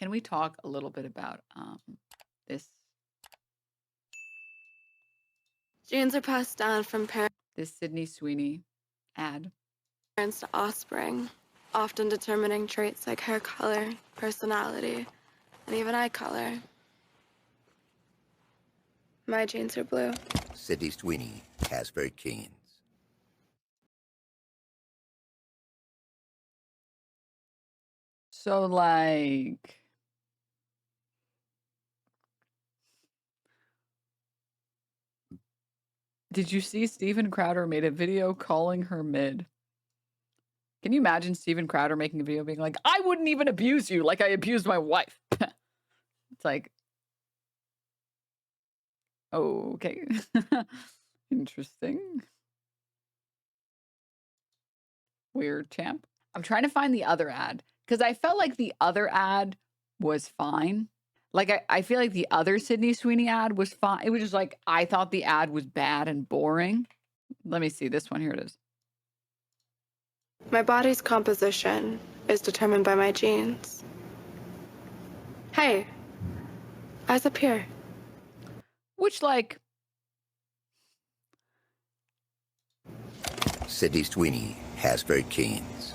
Can we talk a little bit about this Genes are passed down from this Sydney Sweeney ad? parents to offspring, often determining traits like hair color, personality, and even eye color. My genes are blue. Sydney Sweeney has very genes. So, like, did you see Steven Crowder made a video calling her mid? Can you imagine Steven Crowder making a video being like, I wouldn't even abuse you like I abused my wife? It's like, okay. Interesting. Weird, champ. I'm trying to find the other ad because I felt like the other ad was fine. Like, I feel like the other Sydney Sweeney ad was fine. It was just like, I thought the ad was bad and boring. Let me see this one. Here it is. My body's composition is determined by my genes. Hey, eyes up here. Which, like, Sydney Sweeney has very genes.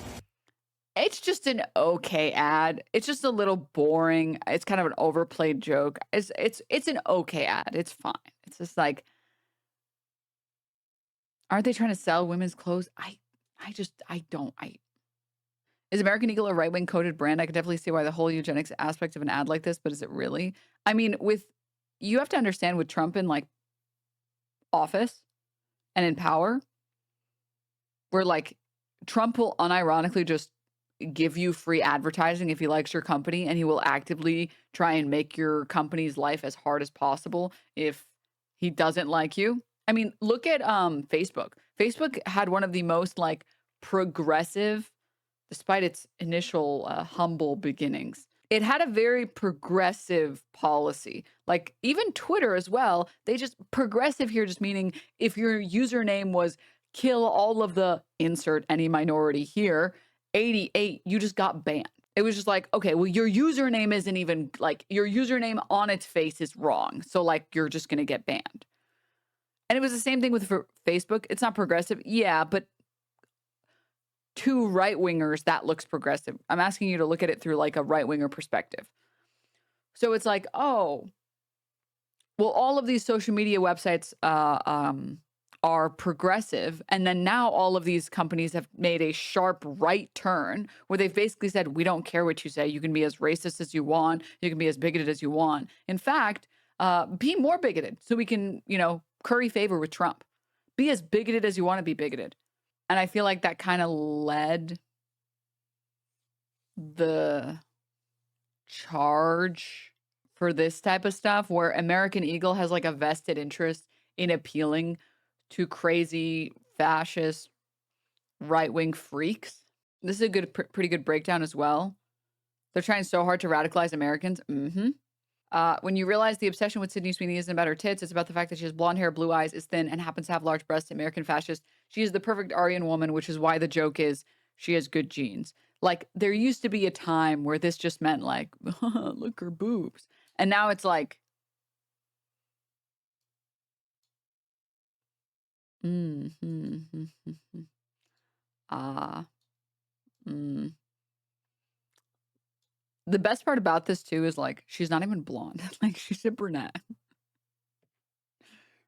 it's just an okay ad. It's just a little boring. It's kind of an overplayed joke. It's an okay ad. It's fine. It's just like, aren't they trying to sell women's clothes? Is American Eagle a right-wing coded brand? I could definitely see why the whole eugenics aspect of an ad like this, but is it really? I mean, you have to understand with Trump in like office and in power, where like Trump will unironically just give you free advertising if he likes your company, and he will actively try and make your company's life as hard as possible if he doesn't like you. I mean, look at Facebook. Facebook had one of the most like progressive, despite its initial humble beginnings. It had a very progressive policy. Like even Twitter as well, they just progressive here, just meaning if your username was kill all of the insert any minority here, 88, you just got banned. It was just like, okay, well, your username isn't even like your username on its face is wrong. So like you're just going to get banned. And it was the same thing with Facebook. It's not progressive. Yeah, but to right-wingers, that looks progressive. I'm asking you to look at it through like a right-winger perspective. So it's like, oh, well, all of these social media websites are progressive. And then now all of these companies have made a sharp right turn where they've basically said, we don't care what you say. You can be as racist as you want. You can be as bigoted as you want. In fact, be more bigoted so we can, curry favor with Trump. Be as bigoted as you want to be bigoted. And I feel like that kind of led the charge for this type of stuff where American Eagle has like a vested interest in appealing to crazy fascist right-wing freaks. This is a pretty good breakdown as well. They're trying so hard to radicalize Americans. When you realize the obsession with Sydney Sweeney isn't about her tits, it's about the fact that she has blonde hair, blue eyes, is thin, and happens to have large breasts. American fascist. She is the perfect Aryan woman, which is why the joke is she has good genes. Like, there used to be a time where this just meant like, look, her boobs. And now it's like, The best part about this too is like she's not even blonde. Like she's a brunette.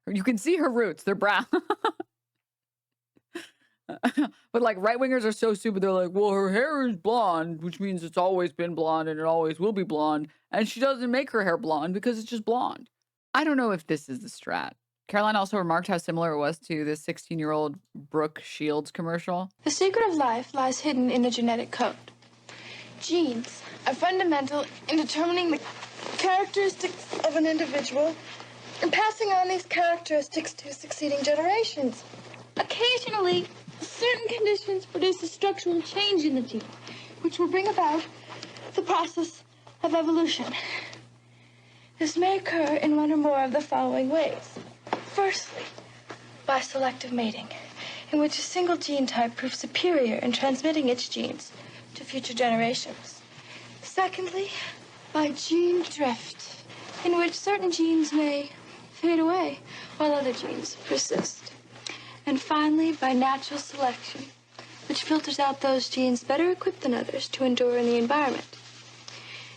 You can see her roots. They're brown. But like right wingers are so stupid. They're like, well, her hair is blonde, which means it's always been blonde and it always will be blonde. And she doesn't make her hair blonde because it's just blonde. I don't know if this is the strat. Caroline also remarked how similar it was to the 16-year-old Brooke Shields commercial. The secret of life lies hidden in a genetic code. Genes are fundamental in determining the characteristics of an individual and passing on these characteristics to succeeding generations. Occasionally, certain conditions produce a structural change in the gene, which will bring about the process of evolution. This may occur in one or more of the following ways. Firstly, by selective mating, in which a single gene type proves superior in transmitting its genes to future generations. Secondly, by gene drift, in which certain genes may fade away while other genes persist. And finally, by natural selection, which filters out those genes better equipped than others to endure in the environment.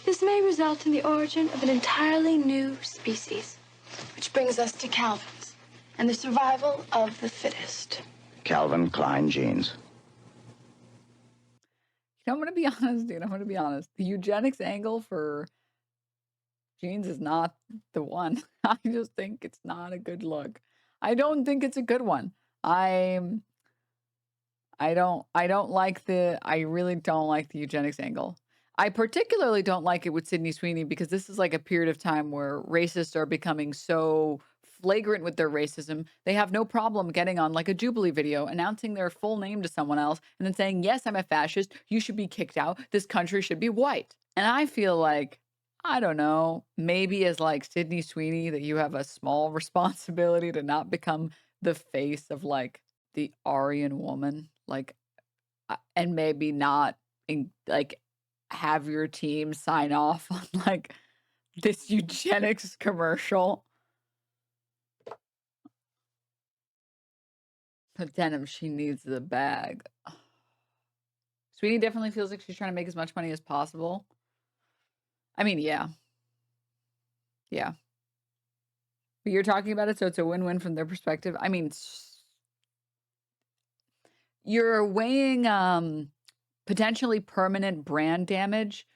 This may result in the origin of an entirely new species. Which brings us to Calvin's and the survival of the fittest. Calvin Klein jeans. I'm going to be honest, dude. I'm going to be honest. The eugenics angle for jeans is not the one. I just think it's not a good look. I don't think it's a good one. I really don't like the eugenics angle. I particularly don't like it with Sydney Sweeney because this is like a period of time where racists are becoming so flagrant with their racism. They have no problem getting on like a Jubilee video, announcing their full name to someone else and then saying, yes, I'm a fascist. You should be kicked out. This country should be white. And I feel like, I don't know, maybe as like Sydney Sweeney that you have a small responsibility to not become the face of like the Aryan woman, like, and maybe not like have your team sign off on like this eugenics commercial. But Denim, she needs the bag. Sweeney definitely feels like she's trying to make as much money as possible. I mean, yeah. Yeah. But you're talking about it, so it's a win-win from their perspective. I mean, you're weighing potentially permanent brand damage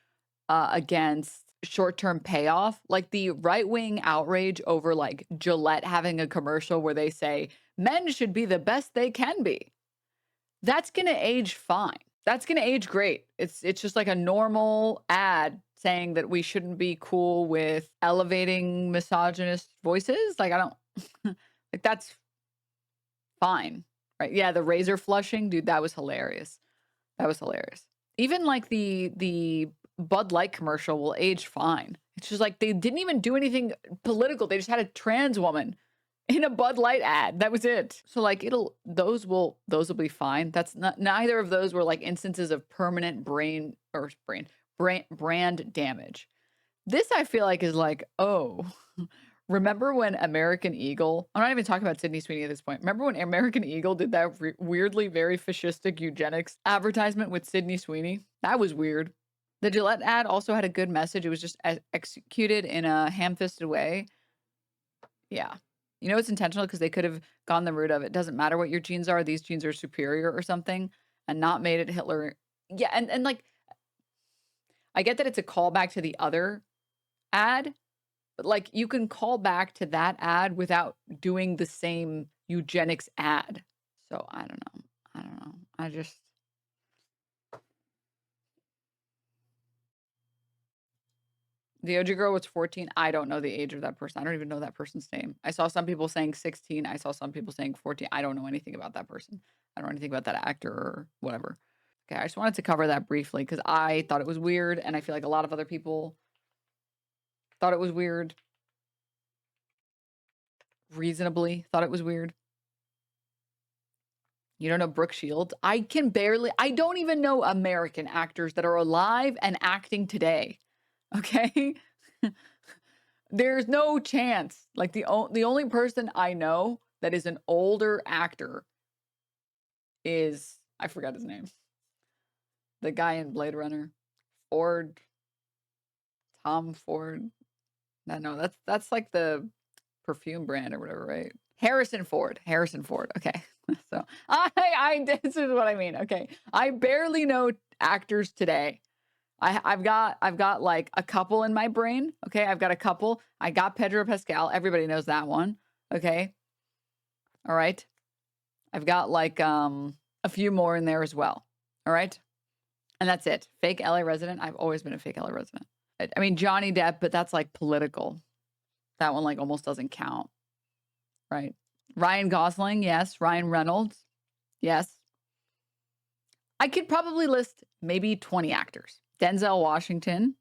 against short-term payoff. Like the right-wing outrage over like Gillette having a commercial where they say men should be the best they can be. That's going to age fine. That's going to age great. It's just like a normal ad saying that we shouldn't be cool with elevating misogynist voices. Like I don't like that's fine. Right? Yeah, the razor flushing, dude, that was hilarious. That was hilarious. Even like the Bud Light commercial will age fine. It's just like they didn't even do anything political. They just had a trans woman in a Bud Light ad. That was it. So like those will be fine. That's not, neither of those were like instances of permanent brand damage. This I feel like is like, oh, remember when American Eagle, I'm not even talking about Sydney Sweeney at this point. Remember when American Eagle did that weirdly very fascistic eugenics advertisement with Sydney Sweeney? That was weird. The Gillette ad also had a good message. It was just executed in a ham-fisted way. Yeah. You know, it's intentional because they could have gone the route of it doesn't matter what your genes are. These genes are superior or something and not made it Hitler. Yeah. And like, I get that it's a callback to the other ad, but like you can call back to that ad without doing the same eugenics ad. So I don't know. I just. The OG girl was 14. I don't know the age of that person. I don't even know that person's name. I saw some people saying 16. I saw some people saying 14. I don't know anything about that person. I don't know anything about that actor or whatever. Okay, I just wanted to cover that briefly because I thought it was weird. And I feel like a lot of other people thought it was weird. Reasonably thought it was weird. You don't know Brooke Shields? I don't even know American actors that are alive and acting today. Okay? There's no chance. Like the only person I know that is an older actor is, I forgot his name. The guy in Blade Runner. Tom Ford. No, that's like the perfume brand or whatever, right? Harrison Ford. Okay. So this is what I mean. Okay. I barely know actors today. I've got like a couple in my brain. Okay. I've got a couple. I got Pedro Pascal. Everybody knows that one. Okay. All right. I've got like a few more in there as well. All right. And that's it. Fake LA resident. I've always been a fake LA resident. I mean, Johnny Depp, but that's like political. That one like almost doesn't count. Right. Ryan Gosling. Yes. Ryan Reynolds. Yes. I could probably list maybe 20 actors. Denzel Washington,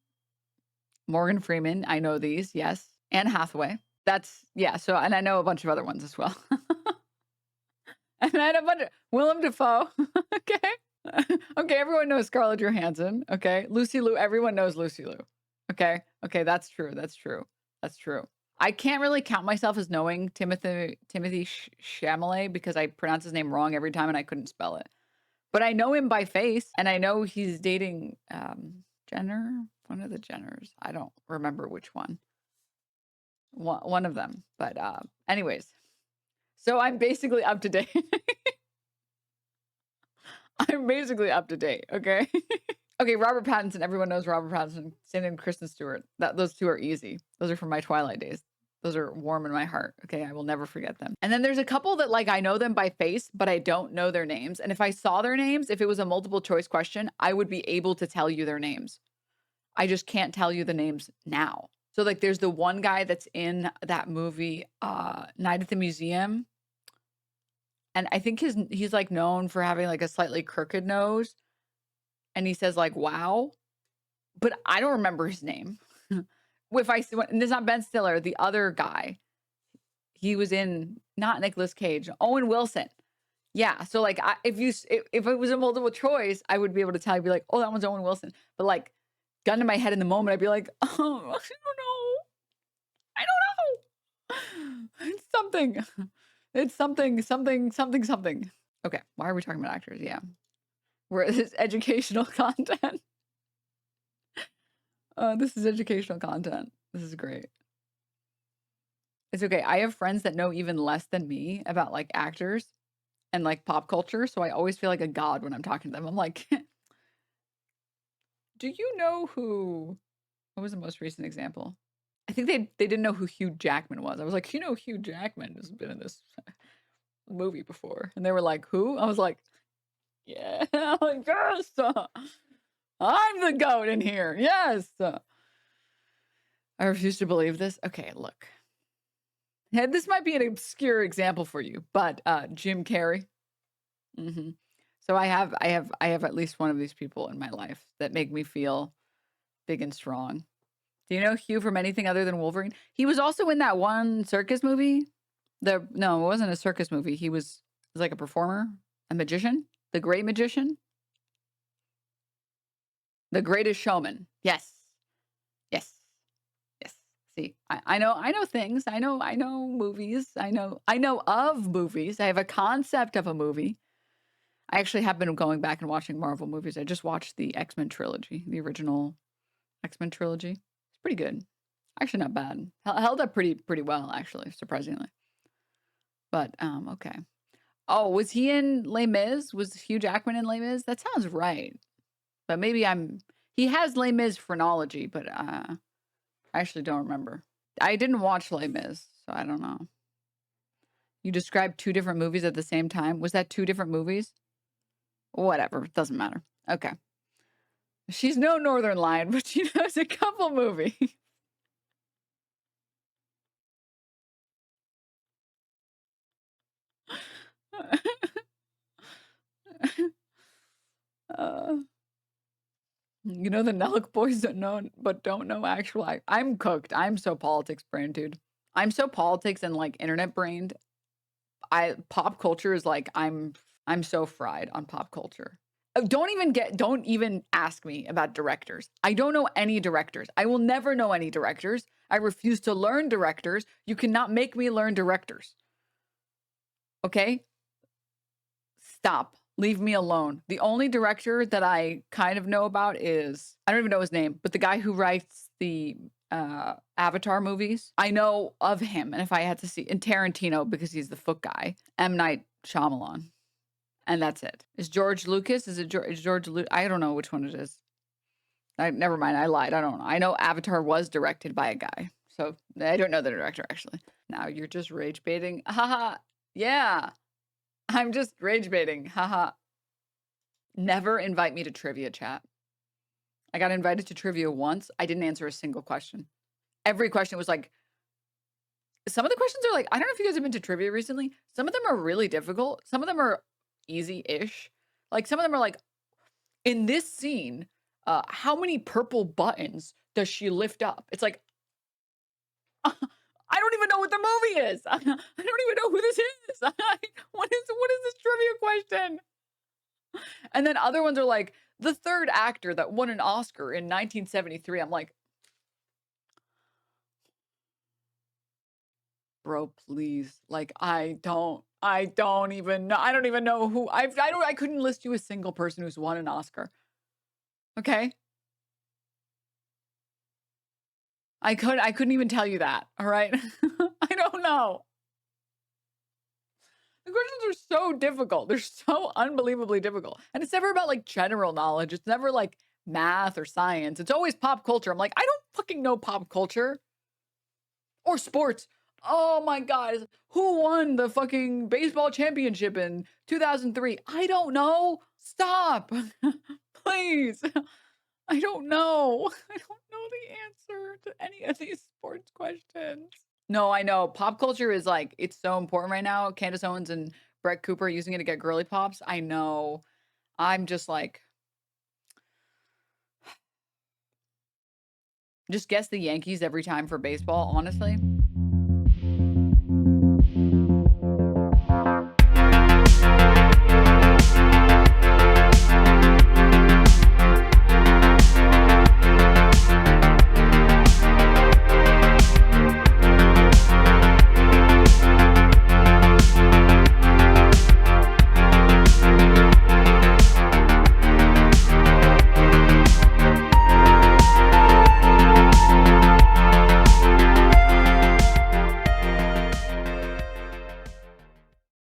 Morgan Freeman. I know these. Yes. Anne Hathaway. So, and I know a bunch of other ones as well. And I had a bunch of Willem Dafoe. Okay. Okay. Everyone knows Scarlett Johansson. Okay. Lucy Liu. Everyone knows Lucy Liu. Okay. Okay. That's true. That's true. That's true. I can't really count myself as knowing Timothy Chalamet because I pronounce his name wrong every time and I couldn't spell it. But I know him by face and I know he's dating Jenner, one of the Jenners. I don't remember which one. One of them. But anyways, so I'm basically up to date. I'm basically up to date, okay? Okay, Robert Pattinson. Everyone knows Robert Pattinson. Same name, Kristen Stewart. Those two are easy. Those are from my Twilight days. Those are warm in my heart. Okay, I will never forget them. And then there's a couple that like I know them by face, but I don't know their names. And if I saw their names, if it was a multiple choice question, I would be able to tell you their names. I just can't tell you the names now. So like there's the one guy that's in that movie, Night at the Museum. And I think he's like known for having like a slightly crooked nose. And he says like, wow. But I don't remember his name. And it's not Ben Stiller, the other guy. He was in, not Nicolas Cage, Owen Wilson. Yeah. So like if it was a multiple choice, I would be able to tell you, be like, oh, that one's Owen Wilson. But like gun to my head in the moment, I'd be like, oh, I don't know. It's something. It's something. Okay. Why are we talking about actors? Yeah. This is educational content. This is educational content. This is great. It's okay. I have friends that know even less than me about like actors and like pop culture. So I always feel like a god when I'm talking to them. I'm like, do you know what was the most recent example? I think they didn't know who Hugh Jackman was. I was like, Hugh Jackman has been in this movie before. And they were like, who? I was like, yeah, like, yes, I'm the goat in here. Yes. I refuse to believe this. Okay, look. Yeah, this might be an obscure example for you, but Jim Carrey. So I have at least one of these people in my life that make me feel big and strong. Do you know Hugh from anything other than Wolverine? He was also in that one circus movie. No, it wasn't a circus movie. He was like a performer, a magician, the great magician, the greatest showman. Yes. See, I know things. I know movies. I know of movies. I have a concept of a movie. I actually have been going back and watching Marvel movies. I just watched the X-Men trilogy, the original X-Men trilogy. It's pretty good. Actually, not bad. Held up pretty well, actually, surprisingly. But okay. Oh, was he in Les Mis? Was Hugh Jackman in Les Mis? That sounds right. But maybe he has Les Mis phrenology, but I actually don't remember. I didn't watch Les Mis, so I don't know. You described two different movies at the same time. Was that two different movies? Whatever. Doesn't matter. Okay. She's no Northern Lion, but she knows a couple movies. You know the Nellick boys don't know actual. I'm cooked. I'm so politics brain, dude. I'm so politics and like internet brained. Pop culture is like I'm so fried on pop culture. Don't even ask me about directors. I don't know any directors. I will never know any directors. I refuse to learn directors. You cannot make me learn directors. Okay? Stop. Leave me alone. The only director that I kind of know about is, I don't even know his name, but the guy who writes the Avatar movies. I know of him. And if I had to see, and Tarantino, because he's the foot guy, M. Night Shyamalan. And that's it. Is George Lucas? Is George Lucas? I don't know which one it is. Never mind. I lied. I don't know. I know Avatar was directed by a guy. So I don't know the director, actually. Now you're just rage baiting. Haha. Yeah. I'm just rage baiting. Haha. Never invite me to trivia chat. I got invited to trivia once. I didn't answer a single question. Every question was like, some of the questions are like, I don't know if you guys have been to trivia recently. Some of them are really difficult. Some of them are easy-ish. Like some of them are like, in this scene, how many purple buttons does she lift up? It's like, I don't even know what the movie is. I don't even know who this is. What is this trivia question? And then other ones are like, the third actor that won an Oscar in 1973. I'm like, Bro, please. Like, I don't even know. I don't even know who I couldn't list you a single person who's won an Oscar. Okay? I couldn't even tell you that. All right? I don't know. The questions are so difficult. They're so unbelievably difficult. And it's never about like general knowledge. It's never like math or science. It's always pop culture. I'm like, I don't fucking know pop culture or sports. Oh my God. Who won the fucking baseball championship in 2003? I don't know. Stop. Please. I don't know. I don't know the answer to any of these sports questions. No, I know. Pop culture is like, it's so important right now. Candace Owens and Brett Cooper using it to get girly pops. I know. I'm just like, just guess the Yankees every time for baseball, honestly.